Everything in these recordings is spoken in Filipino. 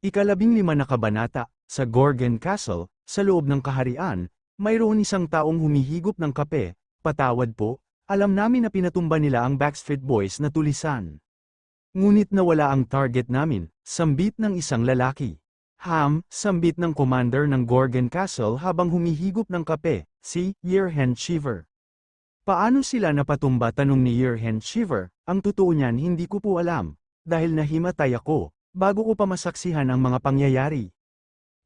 Ika-15 na kabanata, sa Gorgon Castle, sa loob ng kaharian, mayroon isang taong humihigop ng kape. Patawad po, alam namin na pinatumba nila ang Backstreet Boys na tulisan. Ngunit nawala ang target namin, sambit ng isang lalaki. Sambit ng commander ng Gorgon Castle habang humihigop ng kape, si Yerhen Shiver. Paano sila napatumba, tanong ni Yerhen Shiver? Ang totoo niyan, hindi ko po alam, dahil nahimatay ako bago ko pa masaksihan ang mga pangyayari.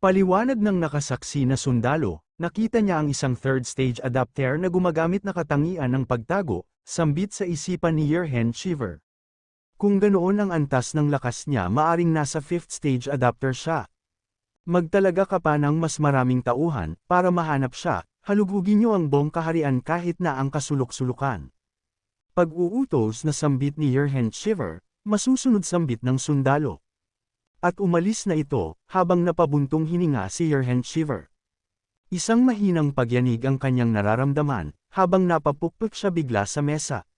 Paliwanag ng nakasaksi na sundalo, nakita niya ang isang third stage adapter na gumagamit na katangian ng pagtago, sambit sa isipan ni Yerhen Shiver. Kung ganoon ang antas ng lakas niya, maaring nasa fifth stage adapter siya. Magtalaga ka pa ng mas maraming tauhan para mahanap siya, halugugin niyo ang buong kaharian kahit na ang kasulok-sulukan. Pag-uutos na sambit ni Yerhen Shiver, masusunod sambit ng sundalo. At umalis na ito, habang napabuntong hininga si Yerhen Shiver. Isang mahinang pagyanig ang kanyang nararamdaman, habang napapukpok siya bigla sa mesa.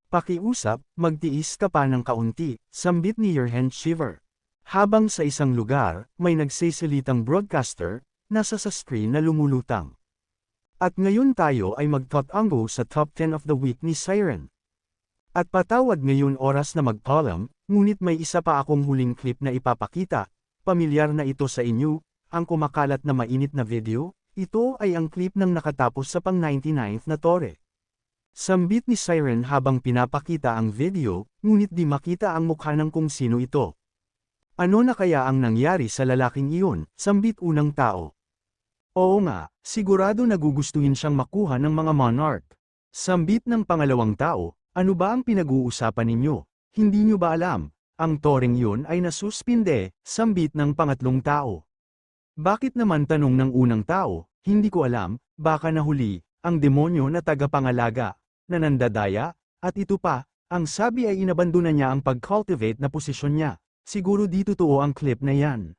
Pakiusap, magtiis ka pa ng kaunti, sambit ni Yerhen Shiver. Habang sa isang lugar, may nagsisalitang broadcaster, nasa sa screen na lumulutang. At ngayon tayo ay magtatango sa top 10 of the week ni Siren. At patawad ngayon oras na magpaalam, ngunit may isa pa akong huling clip na ipapakita. Pamilyar na ito sa inyo, ang kumakalat na mainit na video. Ito ay ang clip ng nakatapos sa pang-99th na tore. Sambit ni Siren habang pinapakita ang video, ngunit di makita ang mukha ng kung sino ito. Ano na kaya ang nangyari sa lalaking iyon, sambit unang tao. Oo nga, sigurado nagugustuhin siyang makuha ng mga monarch. Sambit ng pangalawang tao, ano ba ang pinag-uusapan ninyo? Hindi nyo ba alam? Ang toreng yun ay nasuspinde, sambit ng pangatlong tao. Bakit naman, tanong ng unang tao? Hindi ko alam, baka nahuli, ang demonyo na tagapangalaga, na nandadaya, at ito pa, ang sabi ay inabandona niya ang pag-cultivate na posisyon niya. Siguro di totoo ang clip na yan.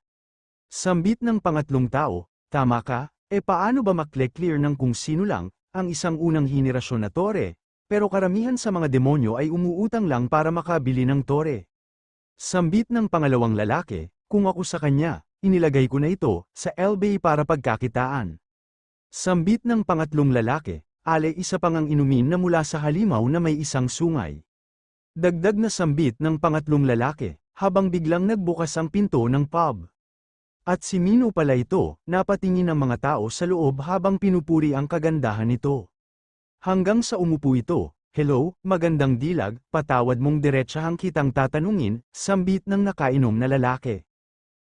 Sambit ng pangatlong tao, tama ka, paano ba makle-clear ng kung sino lang, ang isang unang henerasyon na tore? Pero karamihan sa mga demonyo ay umuutang lang para makabili ng tore. Sambit ng pangalawang lalaki, kung ako sa kanya, inilagay ko na ito sa LBA para pagkakitaan. Sambit ng pangatlong lalaki, isa pang ang inumin na mula sa halimaw na may isang sungay. Dagdag na sambit ng pangatlong lalaki, habang biglang nagbukas ang pinto ng pub. At si Mino pala ito, napatingin ang mga tao sa loob habang pinupuri ang kagandahan nito. Hanggang sa umupo ito, hello, magandang dilag, patawad mong diretsahang kitang tatanungin, sambit ng nakainom na lalaki.